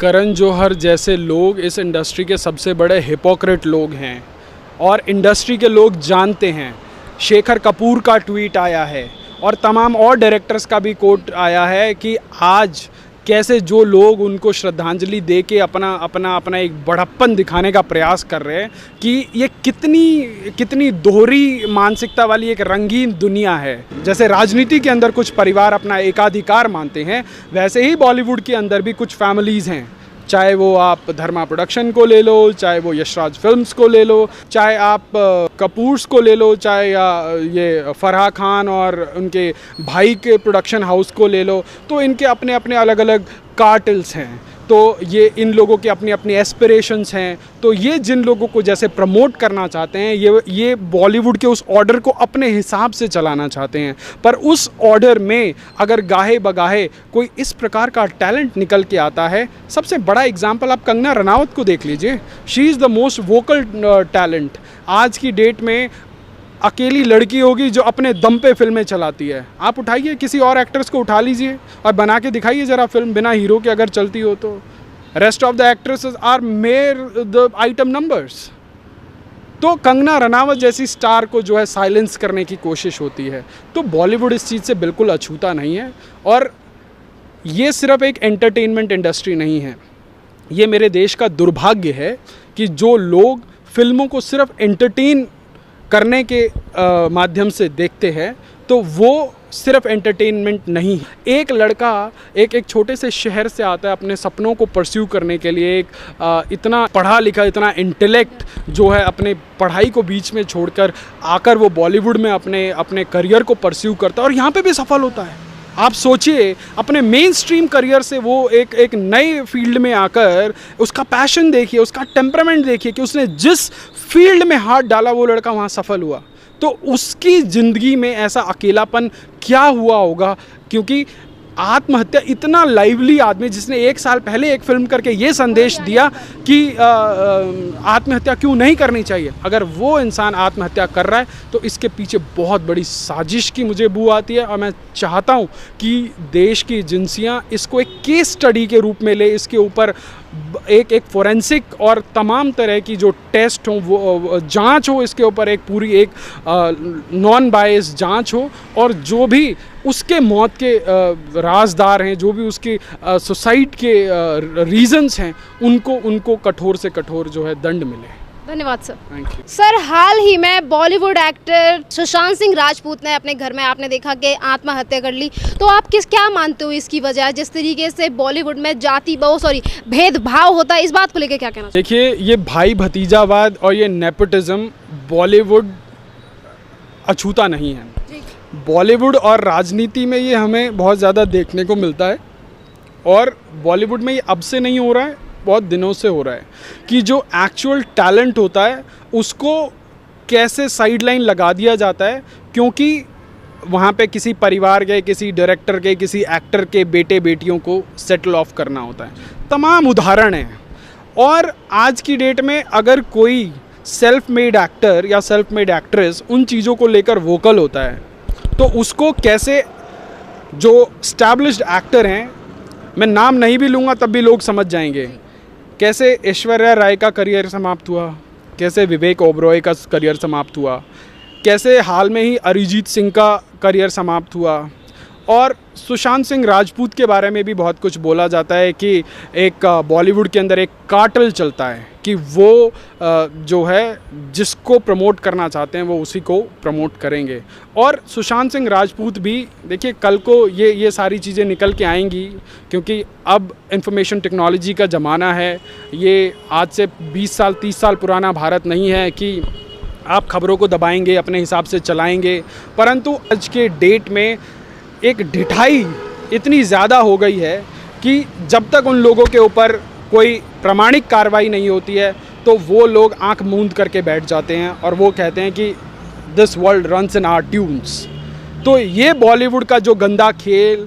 करण जौहर जैसे लोग इस इंडस्ट्री के सबसे बड़े हिपोक्रेट लोग हैं और इंडस्ट्री के लोग जानते हैं। शेखर कपूर का ट्वीट आया है और तमाम और डायरेक्टर्स का भी कोट आया है कि आज कैसे जो लोग उनको श्रद्धांजलि दे के अपना एक बड़प्पन दिखाने का प्रयास कर रहे हैं कि ये कितनी दोहरी मानसिकता वाली एक रंगीन दुनिया है। जैसे राजनीति के अंदर कुछ परिवार अपना एकाधिकार मानते हैं, वैसे ही बॉलीवुड के अंदर भी कुछ फैमिलीज़ हैं। चाहे वो आप धर्मा प्रोडक्शन को ले लो, चाहे वो यशराज फिल्म्स को ले लो, चाहे आप कपूर्स को ले लो, चाहे ये फराह खान और उनके भाई के प्रोडक्शन हाउस को ले लो, तो इनके अपने अपने अलग अलग कार्टेल्स हैं। तो ये इन लोगों के अपनी अपनी एस्पिरेशंस हैं। तो ये जिन लोगों को जैसे प्रमोट करना चाहते हैं, ये बॉलीवुड के उस ऑर्डर को अपने हिसाब से चलाना चाहते हैं। पर उस ऑर्डर में अगर गाहे बगाहे कोई इस प्रकार का टैलेंट निकल के आता है, सबसे बड़ा एग्जाम्पल आप कंगना रनावत को देख लीजिए। She is the most vocal talent. आज की डेट में अकेली लड़की होगी जो अपने दम पे फिल्में चलाती है। आप उठाइए किसी और एक्टर्स को उठा लीजिए और बना के दिखाइए ज़रा फिल्म बिना हीरो के अगर चलती हो तो। Rest of the actresses are mere the item numbers. तो कंगना रनावत जैसी स्टार को जो है साइलेंस करने की कोशिश होती है। तो बॉलीवुड इस चीज़ से बिल्कुल अछूता नहीं है। और ये सिर्फ एक एंटरटेनमेंट इंडस्ट्री नहीं है, ये मेरे देश का दुर्भाग्य है कि जो लोग फिल्मों को सिर्फ एंटरटेन करने के माध्यम से देखते हैं, तो वो सिर्फ एंटरटेनमेंट नहीं। एक लड़का एक छोटे से शहर से आता है अपने सपनों को परस्यू करने के लिए। इतना पढ़ा लिखा, इतना इंटेलेक्ट जो है, अपने पढ़ाई को बीच में छोड़कर आकर वो बॉलीवुड में अपने करियर को परस्यू करता है और यहाँ पे भी सफल होता है। आप सोचिए, अपने मेन स्ट्रीम करियर से वो एक नए फील्ड में आकर उसका पैशन देखिए, उसका टेम्परामेंट देखिए कि उसने जिस फील्ड में हाथ डाला वो लड़का वहाँ सफल हुआ। तो उसकी ज़िंदगी में ऐसा अकेलापन क्या हुआ होगा, क्योंकि आत्महत्या, इतना लाइवली आदमी जिसने 1 साल पहले एक फिल्म करके ये संदेश दिया कि आत्महत्या क्यों नहीं करनी चाहिए, अगर वो इंसान आत्महत्या कर रहा है तो इसके पीछे बहुत बड़ी साजिश की मुझे बू आती है। और मैं चाहता हूँ कि देश की एजेंसियाँ इसको एक केस स्टडी के रूप में ले, इसके ऊपर एक फोरेंसिक और तमाम तरह की जो टेस्ट हो, वो जांच हो, इसके ऊपर एक पूरी एक नॉन बायस जांच हो, और जो भी उसके मौत के राजदार हैं, जो भी उसके सुसाइड के रीजंस हैं, उनको कठोर से कठोर जो है दंड मिले। धन्यवाद सर। थैंक यू सर, हाल ही में बॉलीवुड एक्टर सुशांत सिंह राजपूत ने अपने घर में, आपने देखा कि आत्महत्या कर ली। तो आप क्या मानते हो इसकी वजह, जिस तरीके से बॉलीवुड में भेदभाव होता है, इस बात को लेकर क्या कहना? देखिए, ये भाई भतीजावाद और ये नेपोटिज्म बॉलीवुड अछूता नहीं है। बॉलीवुड और राजनीति में ये हमें बहुत ज़्यादा देखने को मिलता है, और बॉलीवुड में ये अब से नहीं हो रहा है, बहुत दिनों से हो रहा है कि जो एक्चुअल टैलेंट होता है उसको कैसे साइडलाइन लगा दिया जाता है, क्योंकि वहाँ पे किसी परिवार के, किसी डायरेक्टर के, किसी एक्टर के बेटे बेटियों को सेटल ऑफ करना होता है। तमाम उदाहरण हैं। और आज की डेट में अगर कोई सेल्फ मेड एक्टर या सेल्फ मेड एक्ट्रेस उन चीज़ों को लेकर वोकल होता है, तो उसको कैसे, जो स्टैब्लिश्ड एक्टर हैं, मैं नाम नहीं भी लूँगा तब भी लोग समझ जाएंगे, कैसे ऐश्वर्या राय का करियर समाप्त हुआ, कैसे विवेक ओबरॉय का करियर समाप्त हुआ, कैसे हाल में ही अरिजीत सिंह का करियर समाप्त हुआ। और सुशांत सिंह राजपूत के बारे में भी बहुत कुछ बोला जाता है कि एक बॉलीवुड के अंदर एक कार्टेल चलता है कि वो जो है जिसको प्रमोट करना चाहते हैं वो उसी को प्रमोट करेंगे। और सुशांत सिंह राजपूत भी, देखिए, कल को ये सारी चीज़ें निकल के आएंगी, क्योंकि अब इंफॉर्मेशन टेक्नोलॉजी का ज़माना है। ये आज से 20 साल 30 साल पुराना भारत नहीं है कि आप खबरों को दबाएंगे, अपने हिसाब से चलाएंगे। परंतु आज के डेट में एक ढिठाई इतनी ज़्यादा हो गई है कि जब तक उन लोगों के ऊपर कोई प्रामाणिक कार्रवाई नहीं होती है, तो वो लोग आंख मूंद करके बैठ जाते हैं और वो कहते हैं कि this world runs in our tunes. तो ये बॉलीवुड का जो गंदा खेल,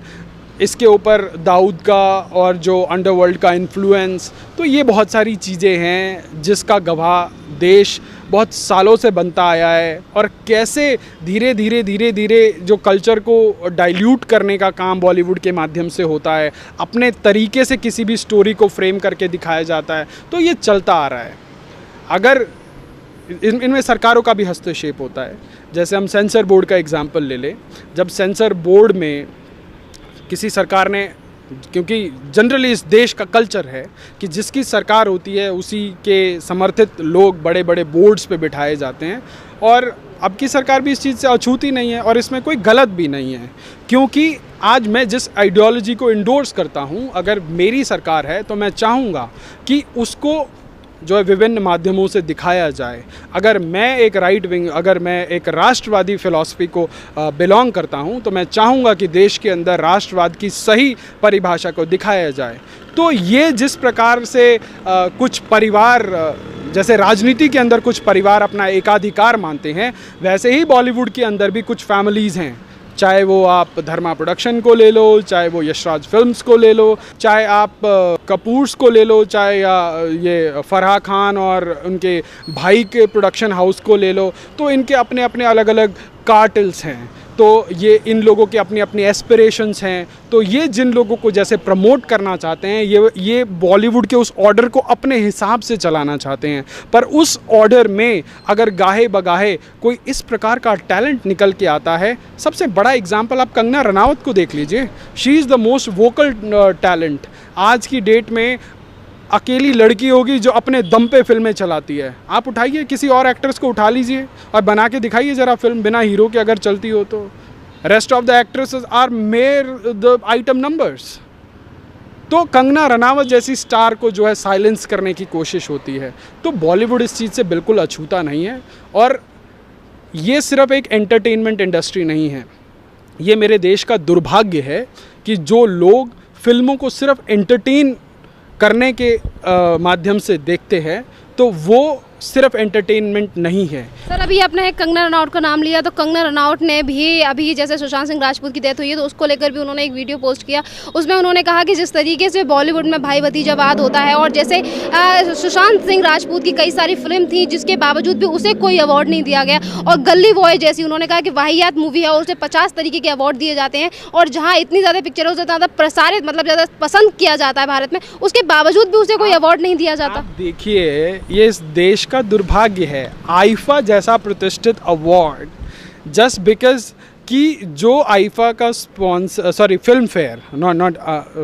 इसके ऊपर दाऊद का और जो अंडरवर्ल्ड का इन्फ्लुएंस, तो ये बहुत सारी चीज़ें हैं जिसका गवाह देश बहुत सालों से बनता आया है, और कैसे धीरे धीरे जो कल्चर को डाइल्यूट करने का काम बॉलीवुड के माध्यम से होता है, अपने तरीके से किसी भी स्टोरी को फ्रेम करके दिखाया जाता है, तो ये चलता आ रहा है। अगर इनमें सरकारों का भी हस्तक्षेप होता है। जैसे हम सेंसर बोर्ड का एग्जांपल ले लें, जब सेंसर बोर्ड में किसी सरकार ने, क्योंकि जनरली इस देश का कल्चर है कि जिसकी सरकार होती है उसी के समर्थित लोग बड़े बड़े बोर्ड्स पे बिठाए जाते हैं, और अब की सरकार भी इस चीज़ से अछूती नहीं है, और इसमें कोई गलत भी नहीं है, क्योंकि आज मैं जिस आइडियोलॉजी को इंडोर्स करता हूँ, अगर मेरी सरकार है तो मैं चाहूँगा कि उसको जो है विभिन्न माध्यमों से दिखाया जाए। अगर मैं एक राइट विंग, अगर मैं एक राष्ट्रवादी फ़िलॉसफी को बिलोंग करता हूं, तो मैं चाहूँगा कि देश के अंदर राष्ट्रवाद की सही परिभाषा को दिखाया जाए। तो ये जिस प्रकार से कुछ परिवार, जैसे राजनीति के अंदर कुछ परिवार अपना एकाधिकार मानते हैं, वैसे ही बॉलीवुड के अंदर भी कुछ फैमिलीज़ हैं, चाहे वो आप धर्मा प्रोडक्शन को ले लो, चाहे वो यशराज फिल्म्स को ले लो, चाहे आप कपूर्स को ले लो, चाहे या ये फराह खान और उनके भाई के प्रोडक्शन हाउस को ले लो, तो इनके अपने अपने अलग अलग कार्टेल्स हैं। तो ये इन लोगों के अपनी अपनी एस्पिरेशंस हैं। तो ये जिन लोगों को जैसे प्रमोट करना चाहते हैं, ये बॉलीवुड के उस ऑर्डर को अपने हिसाब से चलाना चाहते हैं, पर उस ऑर्डर में अगर गाहे बगाहे कोई इस प्रकार का टैलेंट निकल के आता है, सबसे बड़ा एग्जाम्पल आप कंगना रनावत को देख लीजिए। She is the most vocal talent. आज की डेट में अकेली लड़की होगी जो अपने दम पे फिल्में चलाती है। आप उठाइए किसी और एक्ट्रेस को उठा लीजिए और बना के दिखाइए ज़रा फिल्म बिना हीरो के, अगर चलती हो तो। Rest of the actresses are mere the item numbers. तो कंगना रनावत जैसी स्टार को जो है साइलेंस करने की कोशिश होती है। तो बॉलीवुड इस चीज़ से बिल्कुल अछूता नहीं है, और ये सिर्फ एक एंटरटेनमेंट इंडस्ट्री नहीं है, ये मेरे देश का दुर्भाग्य है कि जो लोग फिल्मों को सिर्फ एंटरटेन करने के माध्यम से देखते हैं, तो वो सिर्फ एंटरटेनमेंट नहीं है। सर, अभी आपने कंगना रनावत का नाम लिया, तो कंगना रनावत ने भी अभी जैसे सुशांत सिंह राजपूत की डेथ हुई है, तो उसको लेकर भी उन्होंने एक वीडियो पोस्ट किया। उसमें उन्होंने कहा कि जिस तरीके से बॉलीवुड में भाई भतीजावाद होता है, और जैसे सुशांत सिंह राजपूत की कई सारी फिल्म थी जिसके बावजूद भी उसे कोई अवार्ड नहीं दिया गया, और गली बॉय जैसी उन्होंने कहा कि वाहियात मूवी है और उसे 50 तरीके के अवार्ड दिए जाते हैं, और जहाँ इतनी ज़्यादा पिक्चरों से ज़्यादा प्रसारित, मतलब ज़्यादा पसंद किया जाता है भारत में, उसके बावजूद भी उसे कोई अवार्ड नहीं दिया जाता। देखिए, ये इस देश का दुर्भाग्य है। आईफा जैसा प्रतिष्ठित अवार्ड, जस्ट बिकॉज कि जो आईफा का sponsor, sorry Filmfare, not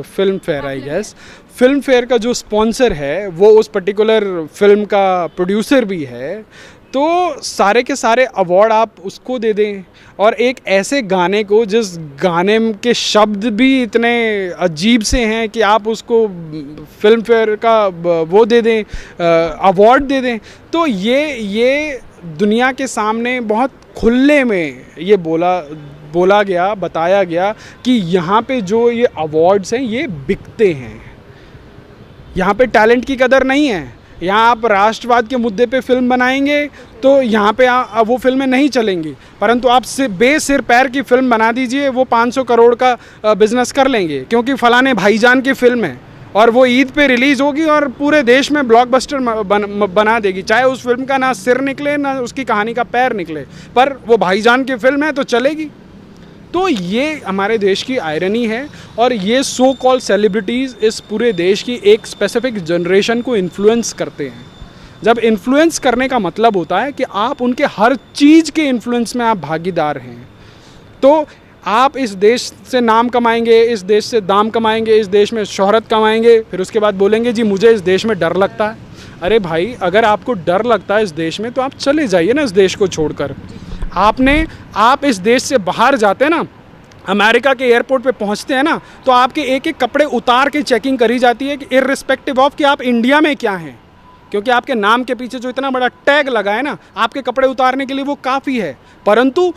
Filmfare, I guess Filmfare का जो स्पॉन्सर है वो उस पर्टिकुलर फिल्म का प्रोड्यूसर भी है, तो सारे के सारे अवार्ड आप उसको दे दें, और एक ऐसे गाने को जिस गाने के शब्द भी इतने अजीब से हैं कि आप उसको फिल्म फेयर का वो दे दें, अवार्ड दे दें। तो ये दुनिया के सामने बहुत खुले में ये बोला गया, बताया गया कि यहाँ पे जो ये अवार्ड्स हैं ये बिकते हैं, यहाँ पे टैलेंट की कदर नहीं है। यहाँ आप राष्ट्रवाद के मुद्दे पे फिल्म बनाएंगे तो यहाँ पे वो फिल्में नहीं चलेंगी, परंतु आप बेसिर पैर की फिल्म बना दीजिए, वो 500 करोड़ का बिजनेस कर लेंगे, क्योंकि फलाने भाईजान की फिल्म है और वो ईद पे रिलीज़ होगी और पूरे देश में ब्लॉकबस्टर बना देगी। चाहे उस फिल्म का ना सिर निकले ना उसकी कहानी का पैर निकले, पर वो भाईजान की फिल्म है तो चलेगी। तो ये हमारे देश की आयरनी है, और ये सो कॉल्ड सेलिब्रिटीज़ इस पूरे देश की एक स्पेसिफिक जनरेशन को इन्फ्लुएंस करते हैं। जब इन्फ्लुएंस करने का मतलब होता है कि आप उनके हर चीज़ के इन्फ्लुएंस में आप भागीदार हैं, तो आप इस देश से नाम कमाएंगे, इस देश से दाम कमाएंगे, इस देश में शोहरत कमाएंगे, फिर उसके बाद बोलेंगे जी मुझे इस देश में डर लगता है। अरे भाई, अगर आपको डर लगता है इस देश में तो आप चले जाइए ना इस देश को छोड़कर। आप इस देश से बाहर जाते हैं ना, अमेरिका के एयरपोर्ट पे पहुंचते हैं ना, तो आपके एक एक कपड़े उतार के चेकिंग करी जाती है कि इर्रिस्पेक्टिव ऑफ कि आप इंडिया में क्या हैं, क्योंकि आपके नाम के पीछे जो इतना बड़ा टैग लगा है ना, आपके कपड़े उतारने के लिए वो काफ़ी है। परंतु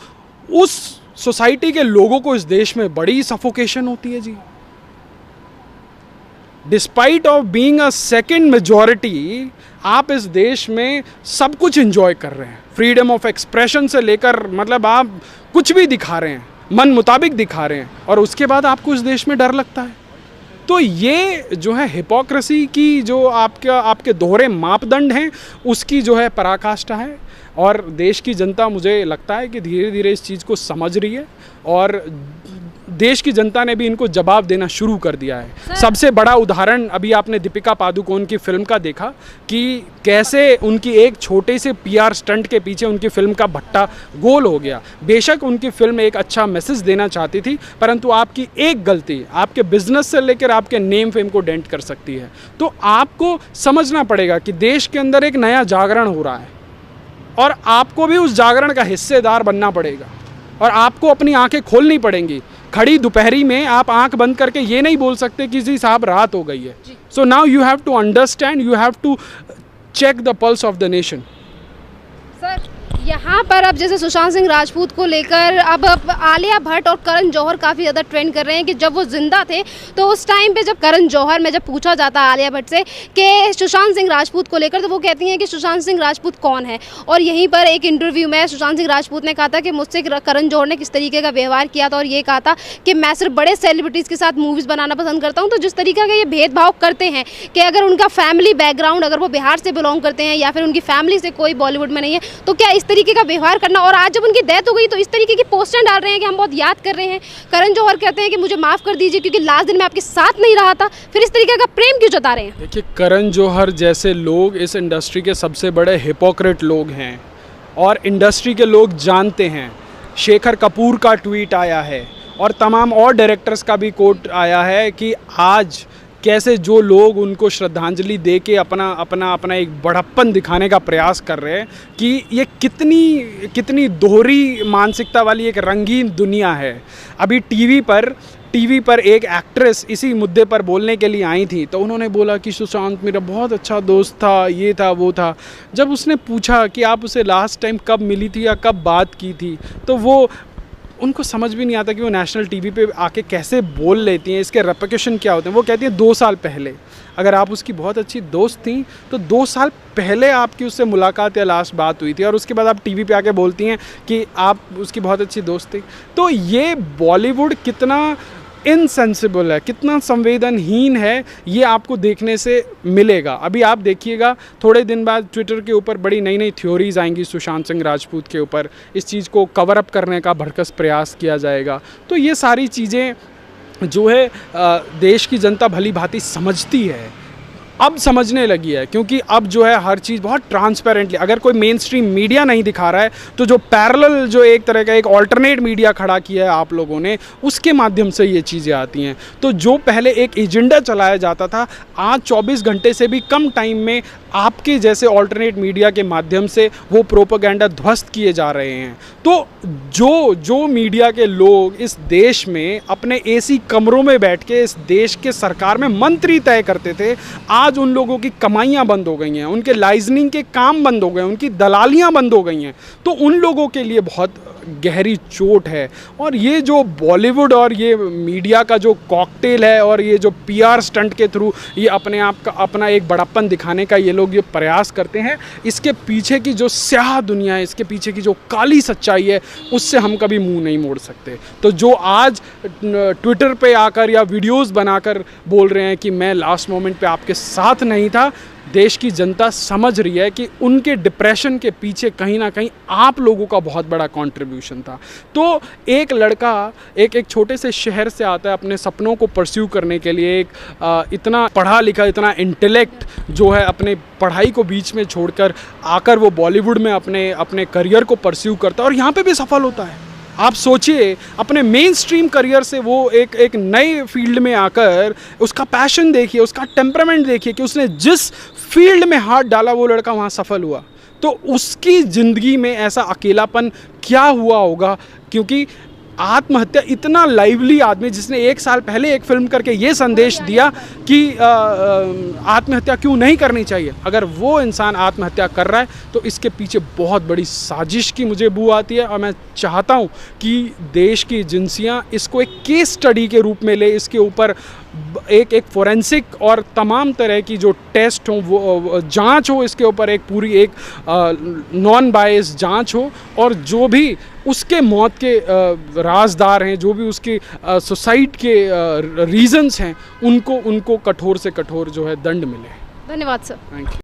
उस सोसाइटी के लोगों को इस देश में बड़ी सफोकेशन होती है जी। Despite of being a second majority, आप इस देश में सब कुछ एंजॉय कर रहे हैं, फ्रीडम ऑफ एक्सप्रेशन से लेकर, मतलब आप कुछ भी दिखा रहे हैं, मन मुताबिक दिखा रहे हैं, और उसके बाद आपको इस देश में डर लगता है। तो ये जो है हिपोक्रेसी की जो आपके दोहरे मापदंड हैं उसकी जो है पराकाष्ठा है। और देश की जनता मुझे लगता है कि धीरे धीरे इस चीज़ को समझ रही है और देश की जनता ने भी इनको जवाब देना शुरू कर दिया है। सबसे बड़ा उदाहरण अभी आपने दीपिका पादुकोण की फिल्म का देखा कि कैसे उनकी एक छोटे से पीआर स्टंट के पीछे उनकी फिल्म का भट्टा गोल हो गया। बेशक उनकी फिल्म एक अच्छा मैसेज देना चाहती थी, परंतु आपकी एक गलती आपके बिजनेस से लेकर आपके नेम फेम को डेंट कर सकती है। तो आपको समझना पड़ेगा कि देश के अंदर एक नया जागरण हो रहा है और आपको भी उस जागरण का हिस्सेदार बनना पड़ेगा और आपको अपनी आंखें खोलनी पड़ेंगी। खड़ी दोपहरी में आप आंख बंद करके ये नहीं बोल सकते कि जी साहब रात हो गई है। So now you have to understand, you have to check the pulse of the nation. Sir यहाँ पर अब जैसे सुशांत सिंह राजपूत को लेकर अब आलिया भट्ट और करण जौहर काफ़ी ज़्यादा ट्रेंड कर रहे हैं कि जब वो जिंदा थे तो उस टाइम पे जब करण जौहर में जब पूछा जाता है आलिया भट्ट से कि सुशांत सिंह राजपूत को लेकर, तो वो कहती हैं कि सुशांत सिंह राजपूत कौन है। और यहीं पर एक इंटरव्यू में सुशांत सिंह राजपूत ने कहा था कि मुझसे करण जौहर ने किस तरीके का व्यवहार किया था और ये कहा था कि मैं सिर्फ बड़े सेलिब्रिटीज़ के साथ मूवीज़ बनाना पसंद करता हूँ। तो जिस तरीके का ये भेदभाव करते हैं कि अगर उनका फैमिली बैकग्राउंड, अगर वो बिहार से बिलोंग करते हैं या फिर उनकी फैमिली से कोई बॉलीवुड में नहीं है, तो क्या इस तरीके का व्यवहार करना। और आज जब उनकी डेथ हो गई तो इस तरीके की पोस्टें डाल रहे हैं कि हम बहुत याद कर रहे हैं। करण जौहर कहते हैं कि मुझे माफ़ कर दीजिए क्योंकि लास्ट दिन में आपके साथ नहीं रहा था। फिर इस तरीके का प्रेम क्यों जता रहे हैं? देखिए, करण जौहर जैसे लोग इस इंडस्ट्री के सबसे बड़े हिपोक्रेट लोग हैं और इंडस्ट्री के लोग जानते हैं। शेखर कपूर का ट्वीट आया है और तमाम और डायरेक्टर्स का भी कोट आया है कि आज कैसे जो लोग उनको श्रद्धांजलि दे के अपना एक बड़प्पन दिखाने का प्रयास कर रहे हैं कि ये कितनी दोहरी मानसिकता वाली एक रंगीन दुनिया है। अभी टीवी पर एक एक्ट्रेस इसी मुद्दे पर बोलने के लिए आई थी, तो उन्होंने बोला कि सुशांत मेरा बहुत अच्छा दोस्त था, ये था वो था। जब उसने पूछा कि आप उसे लास्ट टाइम कब मिली थी या कब बात की थी, तो उनको समझ भी नहीं आता कि वो नेशनल टीवी पे आके कैसे बोल लेती हैं, इसके रेपरकशन क्या होते हैं। वो कहती है 2 साल पहले, अगर आप उसकी बहुत अच्छी दोस्त थी तो 2 साल पहले आपकी उससे मुलाकात या लास्ट बात हुई थी और उसके बाद आप टीवी पे आके बोलती हैं कि आप उसकी बहुत अच्छी दोस्त थी। तो ये बॉलीवुड कितना इनसेंसिबल है, कितना संवेदनहीन है, ये आपको देखने से मिलेगा। अभी आप देखिएगा थोड़े दिन बाद ट्विटर के ऊपर बड़ी नई नई थ्योरीज आएंगी सुशांत सिंह राजपूत के ऊपर, इस चीज़ को कवर अप करने का भरकस प्रयास किया जाएगा। तो ये सारी चीज़ें जो है देश की जनता भली भांति समझती है, अब समझने लगी है, क्योंकि अब जो है हर चीज़ बहुत ट्रांसपेरेंटली, अगर कोई मेन स्ट्रीम मीडिया नहीं दिखा रहा है तो जो पैरेलल जो एक तरह का एक ऑल्टरनेट मीडिया खड़ा किया है आप लोगों ने, उसके माध्यम से ये चीज़ें आती हैं। तो जो पहले एक एजेंडा चलाया जाता था, आज 24 घंटे से भी कम टाइम में आपके जैसे ऑल्टरनेट मीडिया के माध्यम से वो प्रोपेगेंडा ध्वस्त किए जा रहे हैं। तो जो मीडिया के लोग इस देश में अपने एसी कमरों में बैठ के इस देश के सरकार में मंत्री तय करते थे, आज उन लोगों की कमाइयां बंद हो गई हैं, उनके लाइजनिंग के काम बंद हो गए, उनकी दलालियां बंद हो गई हैं। तो उन लोगों के लिए बहुत गहरी चोट है। और ये जो बॉलीवुड और ये मीडिया का जो कॉकटेल है और ये जो पीआर स्टंट के थ्रू ये अपने आप का अपना एक बड़प्पन दिखाने का ये लोग ये प्रयास करते हैं, इसके पीछे की जो स्याह दुनिया है, इसके पीछे की जो काली सच्चाई है, उससे हम कभी मुंह नहीं मोड़ सकते। तो जो आज ट्विटर पे आकर या वीडियोस बनाकर बोल रहे हैं कि मैं लास्ट मोमेंट पे आपके साथ नहीं था, देश की जनता समझ रही है कि उनके डिप्रेशन के पीछे कहीं ना कहीं आप लोगों का बहुत बड़ा कंट्रीब्यूशन था। तो एक लड़का एक छोटे से शहर से आता है अपने सपनों को परस्यू करने के लिए, एक इतना पढ़ा लिखा, इतना इंटेलेक्ट जो है, अपने पढ़ाई को बीच में छोड़कर आकर वो बॉलीवुड में अपने करियर को परस्यू करता है और यहाँ पे भी सफल होता है। आप सोचिए, अपने मेन स्ट्रीम करियर से वो एक नए फील्ड में आकर उसका पैशन देखिए, उसका टेम्परामेंट देखिए कि उसने जिस फील्ड में हाथ डाला वो लड़का वहाँ सफल हुआ। तो उसकी ज़िंदगी में ऐसा अकेलापन क्या हुआ होगा, क्योंकि आत्महत्या, इतना लाइवली आदमी जिसने 1 साल पहले एक फिल्म करके ये संदेश दिया कि आत्महत्या क्यों नहीं करनी चाहिए, अगर वो इंसान आत्महत्या कर रहा है तो इसके पीछे बहुत बड़ी साजिश की मुझे बू आती है। और मैं चाहता हूँ कि देश की एजेंसियाँ इसको एक केस स्टडी के रूप में ले, इसके ऊपर एक एक फोरेंसिक और तमाम तरह की जो टेस्ट हो, वो जांच हो, इसके ऊपर एक पूरी एक नॉन बायस जांच हो, और जो भी उसके मौत के राजदार हैं, जो भी उसके सुसाइड के रीजंस हैं, उनको कठोर से कठोर जो है दंड मिले। धन्यवाद सर। Thank you.